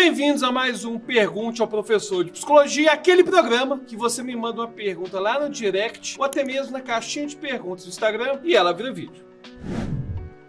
Bem-vindos a mais um Pergunte ao Professor de Psicologia, aquele programa que você me manda uma pergunta lá no direct ou até mesmo na caixinha de perguntas do Instagram e ela vira vídeo.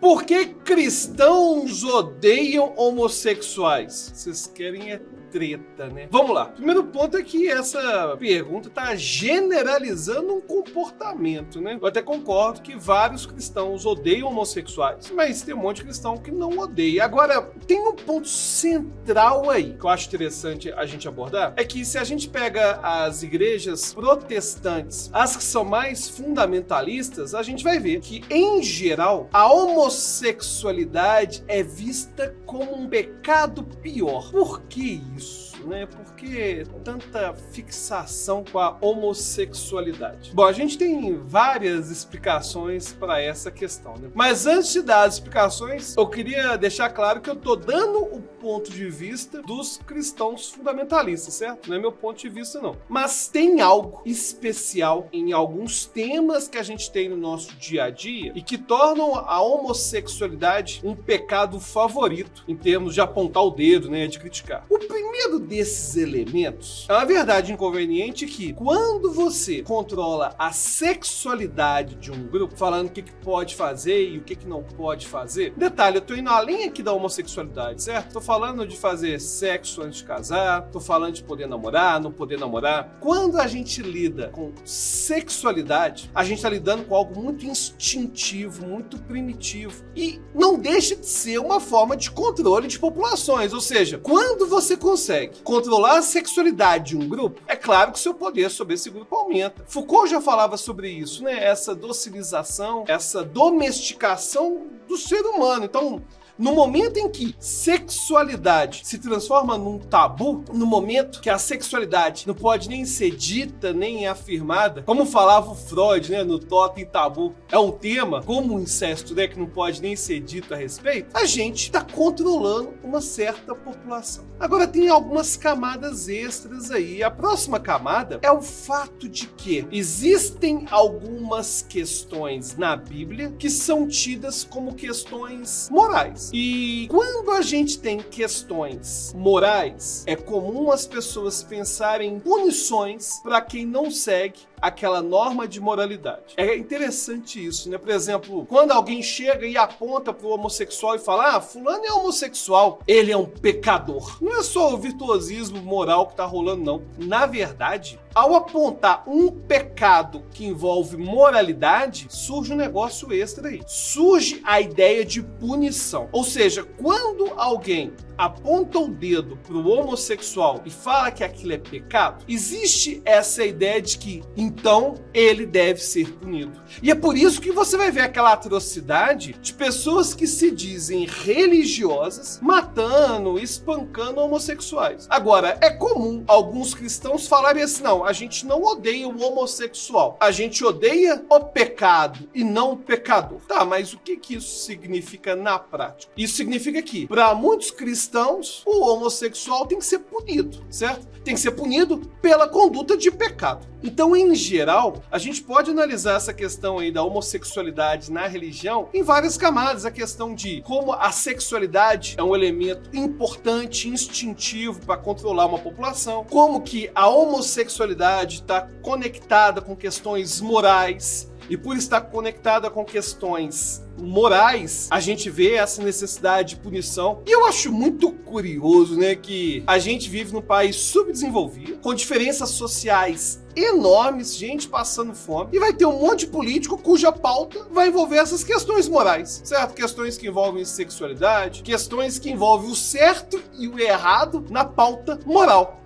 Por que cristãos odeiam homossexuais? Vocês querem treta, né? Vamos lá. Primeiro ponto é que essa pergunta está generalizando um comportamento, né? Eu até concordo que vários cristãos odeiam homossexuais, mas tem um monte de cristão que não odeia. Agora, tem um ponto central aí que eu acho interessante a gente abordar, é que se a gente pega as igrejas protestantes, as que são mais fundamentalistas, a gente vai ver que, em geral, a homossexualidade é vista como um pecado pior. Por que isso? Por que tanta fixação com a homossexualidade? Bom, a gente tem várias explicações para essa questão, né? Mas antes de dar as explicações, eu queria deixar claro que eu estou dando o ponto de vista dos cristãos fundamentalistas, certo? Não é meu ponto de vista, não. Mas tem algo especial em alguns temas que a gente tem no nosso dia a dia e que tornam a homossexualidade um pecado favorito em termos de apontar o dedo, né, de criticar. O primeiro desses elementos é uma verdade inconveniente que, quando você controla a sexualidade de um grupo, falando o que pode fazer e o que não pode fazer, detalhe, eu tô indo além aqui da homossexualidade, certo? Tô falando de fazer sexo antes de casar, tô falando de poder namorar, não poder namorar. Quando a gente lida com sexualidade, a gente tá lidando com algo muito instintivo, muito primitivo e não deixa de ser uma forma de controle de populações, ou seja, quando você consegue controlar a sexualidade de um grupo, é claro que seu poder sobre esse grupo aumenta. Foucault já falava sobre isso, né? Essa docilização, essa domesticação do ser humano. Então, no momento em que sexualidade se transforma num tabu, no momento que a sexualidade não pode nem ser dita, nem afirmada, como falava o Freud, né, no Totem Tabu, é um tema, como o incesto, né, que não pode nem ser dito a respeito, a gente está controlando uma certa população. Agora tem algumas camadas extras aí. A próxima camada é o fato de que existem algumas questões na Bíblia que são tidas como questões morais. E quando a gente tem questões morais, é comum as pessoas pensarem em punições para quem não segue aquela norma de moralidade. É interessante isso, né? Por exemplo, quando alguém chega e aponta para o homossexual e fala: fulano é homossexual, ele é um pecador. Não é só o virtuosismo moral que tá rolando, não. Na verdade, ao apontar um pecado que envolve moralidade, surge um negócio extra aí. Surge a ideia de punição. Ou seja, quando alguém aponta o dedo para o homossexual e fala que aquilo é pecado, existe essa ideia de que, então, ele deve ser punido. E é por isso que você vai ver aquela atrocidade de pessoas que se dizem religiosas matando, espancando homossexuais. Agora, é comum alguns cristãos falarem assim: não, a gente não odeia o homossexual, a gente odeia o pecado e não o pecador. Tá, mas o que isso significa na prática? Isso significa que, para muitos cristãos, o homossexual tem que ser punido, certo? Tem que ser punido pela conduta de pecado. Então, em geral, a gente pode analisar essa questão aí da homossexualidade na religião em várias camadas. A questão de como a sexualidade é um elemento importante, instintivo para controlar uma população, como que a homossexualidade está conectada com questões morais, e por estar conectada com questões morais, a gente vê essa necessidade de punição. E eu acho muito curioso, né, que a gente vive num país subdesenvolvido, com diferenças sociais enormes, gente passando fome, e vai ter um monte de político cuja pauta vai envolver essas questões morais, certo? Questões que envolvem sexualidade, questões que envolvem o certo e o errado na pauta moral.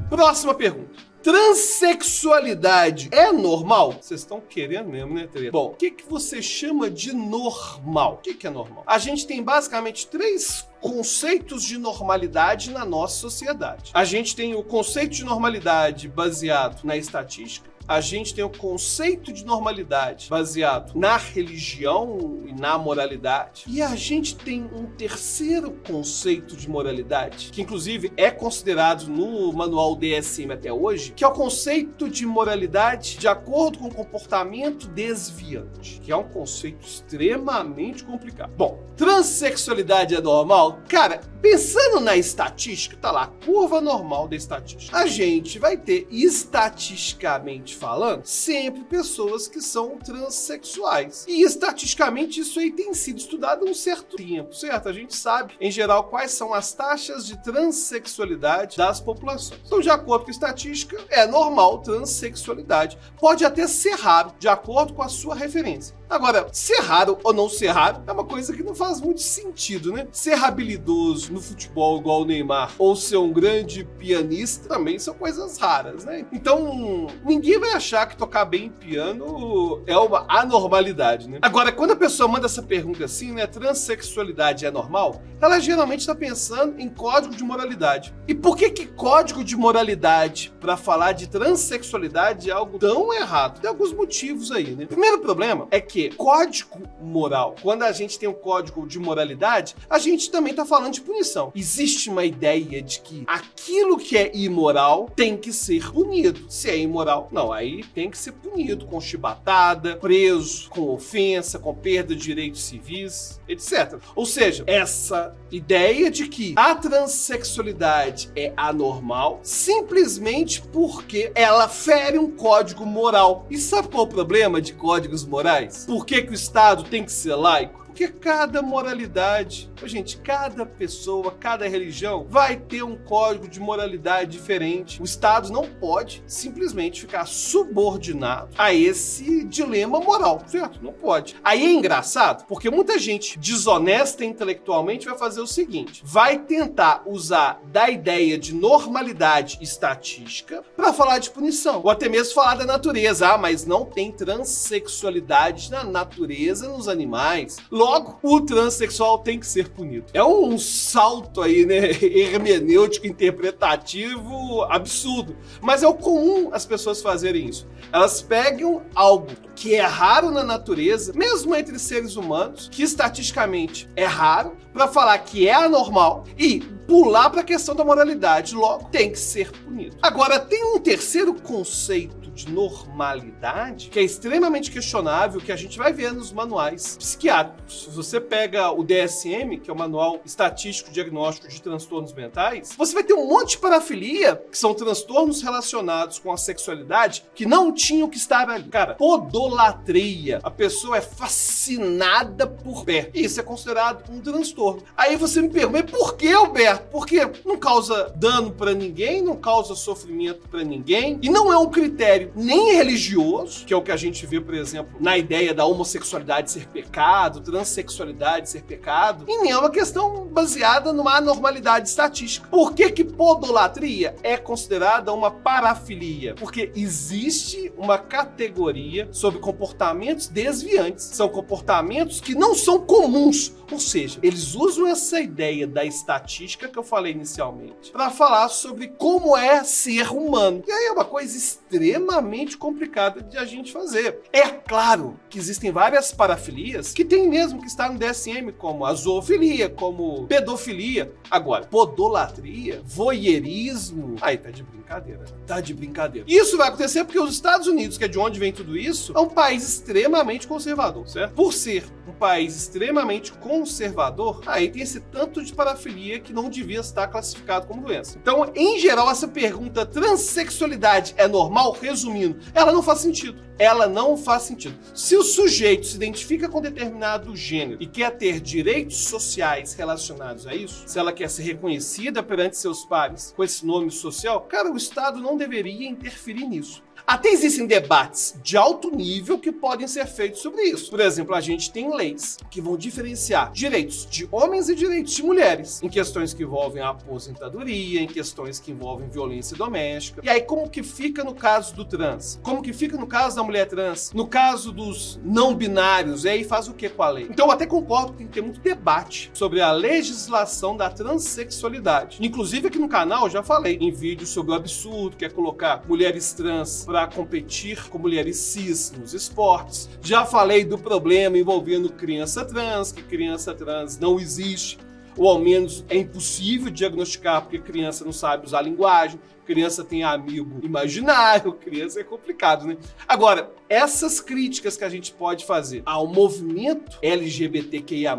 Próxima pergunta. Transsexualidade é normal? Vocês estão querendo mesmo, né, Tereza? Bom, o que você chama de normal? O que é normal? A gente tem basicamente três conceitos de normalidade na nossa sociedade. A gente tem o conceito de normalidade baseado na estatística. a gente tem o conceito de normalidade baseado na religião e na moralidade. E a gente tem um terceiro conceito de moralidade, que inclusive é considerado no manual DSM até hoje, que é o conceito de moralidade de acordo com o comportamento desviante, que é um conceito extremamente complicado. Bom, transexualidade é normal? Cara, pensando na estatística, tá lá, curva normal da estatística. A gente vai ter, estatisticamente falando, sempre pessoas que são transexuais. E estatisticamente isso aí tem sido estudado há um certo tempo, certo? A gente sabe, em geral, quais são as taxas de transexualidade das populações. Então, de acordo com a estatística, é normal transexualidade. Pode até ser raro, de acordo com a sua referência. Agora, ser raro ou não ser raro é uma coisa que não faz muito sentido, né? Ser habilidoso no futebol igual o Neymar ou ser um grande pianista também são coisas raras, né? Então, ninguém vai achar que tocar bem piano é uma anormalidade, né? Agora, quando a pessoa manda essa pergunta assim, né? Transexualidade é normal? Ela geralmente está pensando em código de moralidade. E por que código de moralidade para falar de transexualidade é algo tão errado? Tem alguns motivos aí, né? O primeiro problema é que código moral, quando a gente tem um código de moralidade, a gente também está falando de punição. Existe uma ideia de que aquilo que é imoral tem que ser punido. Se é imoral, não, aí tem que ser punido com chibatada, preso, com ofensa, com perda de direitos civis, etc. Ou seja, essa ideia de que a transexualidade é anormal simplesmente porque ela fere um código moral. E sabe qual é o problema de códigos morais? Por que o Estado tem que ser laico? Porque cada moralidade, gente, cada pessoa, cada religião vai ter um código de moralidade diferente. O Estado não pode simplesmente ficar subordinado a esse dilema moral, certo? Não pode. Aí é engraçado, porque muita gente desonesta intelectualmente vai fazer o seguinte, vai tentar usar da ideia de normalidade estatística para falar de punição, ou até mesmo falar da natureza. Ah, mas não tem transexualidade na natureza, nos animais. Logo, o transexual tem que ser punido. É um salto aí, né, hermenêutico, interpretativo, absurdo. Mas é o comum as pessoas fazerem isso. Elas pegam algo que é raro na natureza, mesmo entre seres humanos, que estatisticamente é raro, para falar que é anormal e pular para a questão da moralidade. Logo, tem que ser punido. Agora, tem um terceiro conceito de normalidade que é extremamente questionável, que a gente vai ver nos manuais psiquiátricos. Se você pega o DSM, que é o Manual Estatístico Diagnóstico de Transtornos Mentais, você vai ter um monte de parafilia, que são transtornos relacionados com a sexualidade, que não tinham que estar ali. Cara, podolatria. A pessoa é fascinada por pé. Isso é considerado um transtorno. Aí você me pergunta, mas por que, Alberto? Porque não causa dano para ninguém, não causa sofrimento para ninguém, e não é um critério nem religioso, que é o que a gente vê, por exemplo, na ideia da homossexualidade ser pecado, transexualidade ser pecado, e nem é uma questão baseada numa anormalidade estatística. Por que podolatria é considerada uma parafilia? Porque existe uma categoria sobre comportamentos desviantes. São comportamentos que não são comuns, ou seja, eles usam essa ideia da estatística que eu falei inicialmente para falar sobre como é ser humano. E aí é uma coisa extremamente complicada de a gente fazer. É claro que existem várias parafilias que tem mesmo que estar no DSM, como a zoofilia, como pedofilia. Agora, podolatria, voyeurismo, aí tá de brincadeira. Tá de brincadeira. Isso vai acontecer porque os Estados Unidos, que é de onde vem tudo isso, é um país extremamente conservador, certo? Por ser um país extremamente conservador, aí tem esse tanto de parafilia que não devia estar classificado como doença. Então, em geral, essa pergunta, transexualidade é normal? Resumindo, ela não faz sentido. Ela não faz sentido. Se o sujeito se identifica com determinado gênero e quer ter direitos sociais relacionados a isso, se ela quer ser reconhecida perante seus pares com esse nome social, cara, o Estado não deveria interferir nisso. Até existem debates de alto nível que podem ser feitos sobre isso. Por exemplo, a gente tem leis que vão diferenciar direitos de homens e direitos de mulheres em questões que envolvem a aposentadoria, em questões que envolvem violência doméstica. E aí, como que fica no caso do trans? Como que fica no caso da mulher trans? No caso dos não binários? E aí faz o que com a lei? Então, eu até concordo que tem que ter muito debate sobre a legislação da transexualidade. Inclusive, aqui no canal, eu já falei em vídeo sobre o absurdo que é colocar mulheres trans para competir com mulheres cis nos esportes. Já falei do problema envolvendo criança trans, que criança trans não existe, ou ao menos é impossível diagnosticar porque criança não sabe usar a linguagem, criança tem amigo imaginário, criança é complicado, né? Agora, essas críticas que a gente pode fazer ao movimento LGBTQIA+,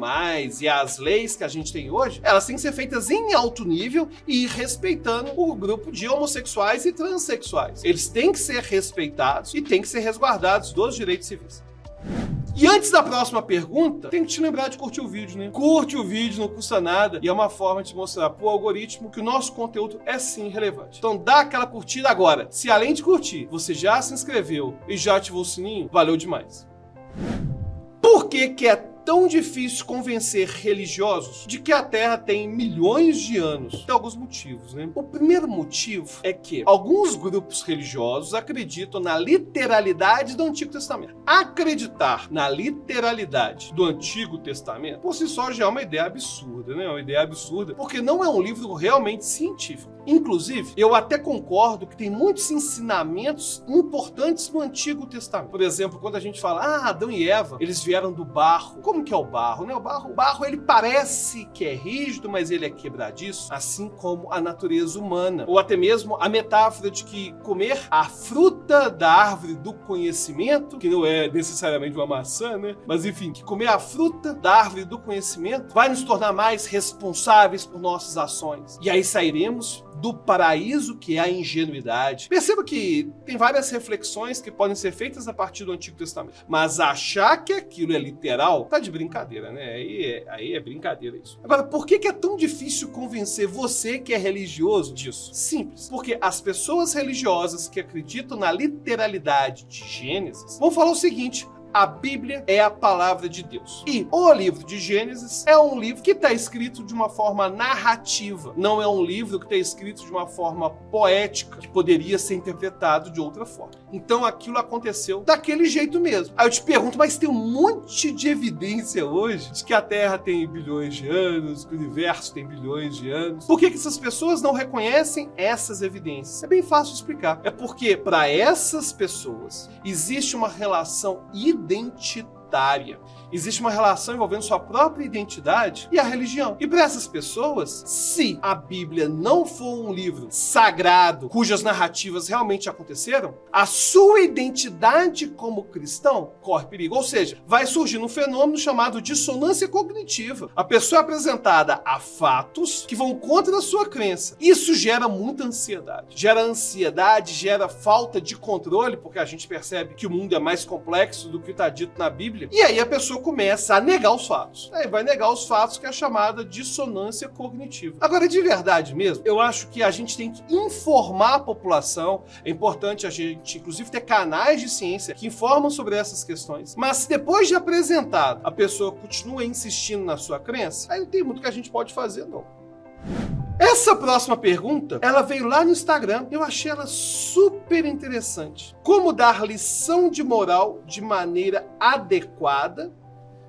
e às leis que a gente tem hoje, elas têm que ser feitas em alto nível e respeitando o grupo de homossexuais e transexuais. Eles têm que ser respeitados e têm que ser resguardados dos direitos civis. E antes da próxima pergunta, tem que te lembrar de curtir o vídeo, né? Curte o vídeo, não custa nada e é uma forma de mostrar pro algoritmo que o nosso conteúdo é sim relevante. Então dá aquela curtida agora. Se além de curtir, você já se inscreveu e já ativou o sininho, valeu demais. Por que é tão difícil convencer religiosos de que a Terra tem milhões de anos? Tem alguns motivos, né? O primeiro motivo é que alguns grupos religiosos acreditam na literalidade do Antigo Testamento. Acreditar na literalidade do Antigo Testamento, por si só, já é uma ideia absurda, né? Uma ideia absurda, porque não é um livro realmente científico. Inclusive, eu até concordo que tem muitos ensinamentos importantes no Antigo Testamento. Por exemplo, quando a gente fala, Adão e Eva, eles vieram do barro. Como que é o barro, né? O barro, ele parece que é rígido, mas ele é quebradiço, assim como a natureza humana. Ou até mesmo a metáfora de que comer a fruta da árvore do conhecimento, que não é necessariamente uma maçã, né? Mas enfim, que comer a fruta da árvore do conhecimento vai nos tornar mais responsáveis por nossas ações. E aí sairemos do paraíso que é a ingenuidade. Perceba que tem várias reflexões que podem ser feitas a partir do Antigo Testamento. Mas achar que aquilo é literal, tá de brincadeira, né? Aí é brincadeira isso. Agora, por que é tão difícil convencer você que é religioso disso? Simples. Porque as pessoas religiosas que acreditam na literalidade de Gênesis vão falar o seguinte: a Bíblia é a palavra de Deus. E o livro de Gênesis é um livro que está escrito de uma forma narrativa. Não é um livro que está escrito de uma forma poética, que poderia ser interpretado de outra forma. Então aquilo aconteceu daquele jeito mesmo. Aí eu te pergunto, mas tem um monte de evidência hoje de que a Terra tem bilhões de anos, que o universo tem bilhões de anos. Por que essas pessoas não reconhecem essas evidências? É bem fácil de explicar. É porque para essas pessoas existe uma relação identitária. Existe uma relação envolvendo sua própria identidade e a religião. E para essas pessoas, se a Bíblia não for um livro sagrado, cujas narrativas realmente aconteceram, a sua identidade como cristão corre perigo. Ou seja, vai surgir um fenômeno chamado dissonância cognitiva. A pessoa é apresentada a fatos que vão contra a sua crença. Isso gera muita ansiedade. Gera ansiedade, gera falta de controle, porque a gente percebe que o mundo é mais complexo do que está dito na Bíblia. E aí a pessoa começa a negar os fatos. Aí vai negar os fatos, que é a chamada dissonância cognitiva. Agora, de verdade mesmo, eu acho que a gente tem que informar a população. É importante a gente, inclusive, ter canais de ciência que informam sobre essas questões. Mas se depois de apresentado, a pessoa continua insistindo na sua crença, aí não tem muito que a gente pode fazer, não. Essa próxima pergunta, ela veio lá no Instagram, eu achei ela super interessante. Como dar lição de moral de maneira adequada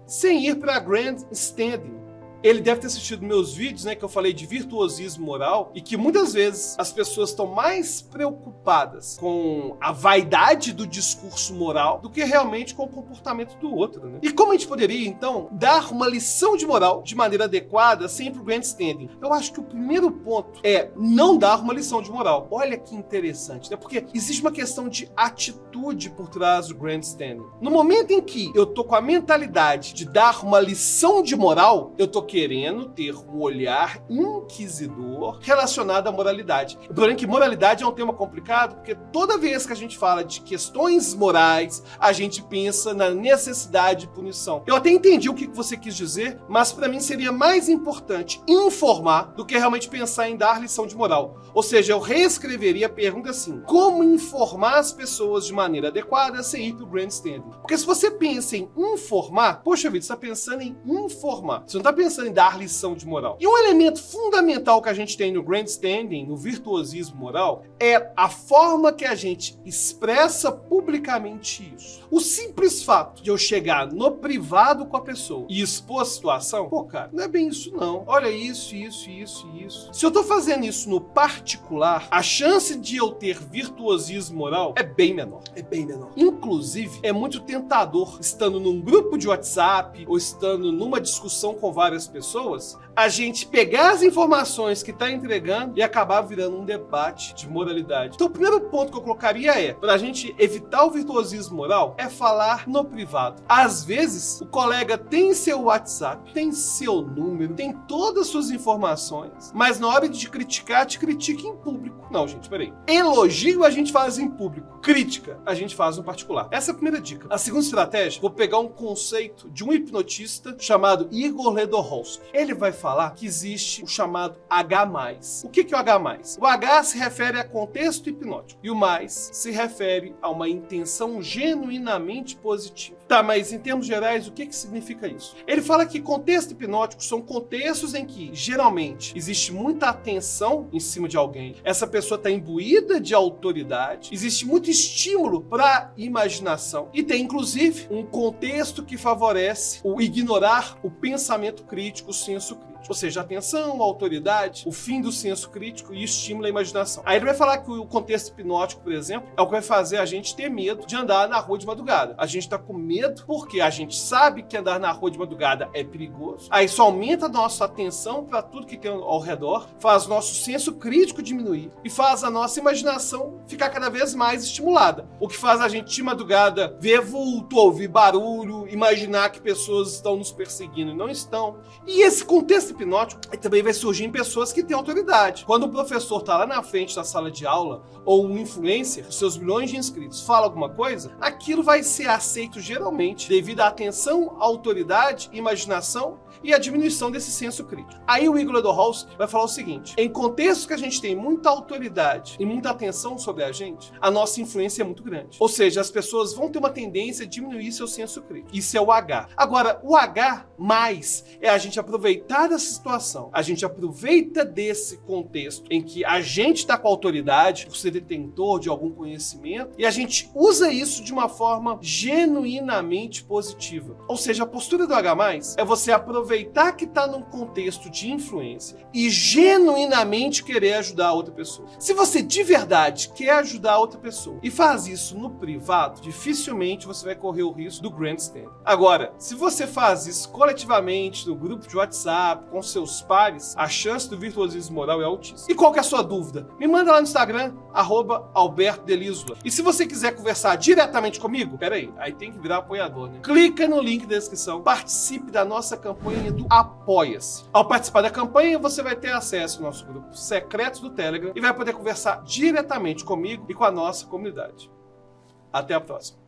sem ir para grandstanding? Ele deve ter assistido meus vídeos, né, que eu falei de virtuosismo moral, e que muitas vezes as pessoas estão mais preocupadas com a vaidade do discurso moral do que realmente com o comportamento do outro, né? E como a gente poderia, então, dar uma lição de moral de maneira adequada sem ir pro grandstanding? Eu acho que o primeiro ponto é não dar uma lição de moral. Olha que interessante, né? Porque existe uma questão de atitude por trás do grandstanding. No momento em que eu tô com a mentalidade de dar uma lição de moral, eu tô querendo ter um olhar inquisidor relacionado à moralidade. Porém, que moralidade é um tema complicado, porque toda vez que a gente fala de questões morais, a gente pensa na necessidade de punição. Eu até entendi o que você quis dizer, mas para mim seria mais importante informar do que realmente pensar em dar lição de moral. Ou seja, eu reescreveria a pergunta assim: como informar as pessoas de maneira adequada sem ir para o grandstanding? Porque se você pensa em informar, poxa vida, você está pensando em informar. Você não está pensando pensando em dar lição de moral. E um elemento fundamental que a gente tem no grandstanding, no virtuosismo moral, é a forma que a gente expressa publicamente isso. O simples fato de eu chegar no privado com a pessoa e expor a situação, pô, cara, não é bem isso não. Olha isso. Se eu tô fazendo isso no particular, a chance de eu ter virtuosismo moral é bem menor. Inclusive, é muito tentador, estando num grupo de WhatsApp ou estando numa discussão com várias pessoas, a gente pegar as informações que tá entregando e acabar virando um debate de moralidade. Então, o primeiro ponto que eu colocaria é, pra gente evitar o virtuosismo moral, é falar no privado. Às vezes, o colega tem seu WhatsApp, tem seu número, tem todas as suas informações, mas na hora de criticar, te critica em público. Não, gente, peraí. Elogio a gente faz em público. Crítica a gente faz no particular. Essa é a primeira dica. A segunda estratégia, vou pegar um conceito de um hipnotista chamado Igor Ledorowski. Ele vai falar que existe o chamado H+. O que é o H+? O H se refere a contexto hipnótico e o mais se refere a uma intenção genuinamente positiva. Tá, mas em termos gerais, o que significa isso? Ele fala que contexto hipnótico são contextos em que, geralmente, existe muita atenção em cima de alguém. Essa pessoa está imbuída de autoridade, existe muito estímulo para imaginação e tem, inclusive, um contexto que favorece o ignorar o pensamento crítico, o senso crítico. Ou seja, atenção, autoridade, o fim do senso crítico e estímulo à imaginação. Aí ele vai falar que o contexto hipnótico, por exemplo, é o que vai fazer a gente ter medo de andar na rua de madrugada. A gente tá com medo porque a gente sabe que andar na rua de madrugada é perigoso. Aí isso aumenta a nossa atenção para tudo que tem ao redor, faz nosso senso crítico diminuir e faz a nossa imaginação ficar cada vez mais estimulada. O que faz a gente de madrugada ver vulto, ouvir barulho, imaginar que pessoas estão nos perseguindo e não estão. E esse contexto hipnótico também vai surgir em pessoas que têm autoridade. Quando o professor está lá na frente da sala de aula, ou um influencer, os seus milhões de inscritos, fala alguma coisa, aquilo vai ser aceito geralmente devido à atenção, autoridade, imaginação e a diminuição desse senso crítico. Aí o Igor Ledorowski vai falar o seguinte: em contextos que a gente tem muita autoridade e muita atenção sobre a gente, a nossa influência é muito grande. Ou seja, as pessoas vão ter uma tendência a diminuir seu senso crítico. Isso é o H. Agora, o H mais é a gente aproveitar dessa situação. A gente aproveita desse contexto em que a gente está com autoridade, por ser detentor de algum conhecimento, e a gente usa isso de uma forma genuinamente positiva. Ou seja, a postura do H+, é você aproveitar que está num contexto de influência e genuinamente querer ajudar a outra pessoa. Se você de verdade quer ajudar a outra pessoa e faz isso no privado, dificilmente você vai correr o risco do grandstand. Agora, se você faz isso coletivamente, no grupo de WhatsApp, com seus pares, a chance do virtuosismo moral é altíssima. E qual que é a sua dúvida? Me manda lá no Instagram, @AlbertoDelisula. E se você quiser conversar diretamente comigo, peraí, aí tem que virar apoiador, né? Clica no link da descrição, participe da nossa campanha do Apoia-se. Ao participar da campanha, você vai ter acesso ao nosso grupo secreto do Telegram e vai poder conversar diretamente comigo e com a nossa comunidade. Até a próxima.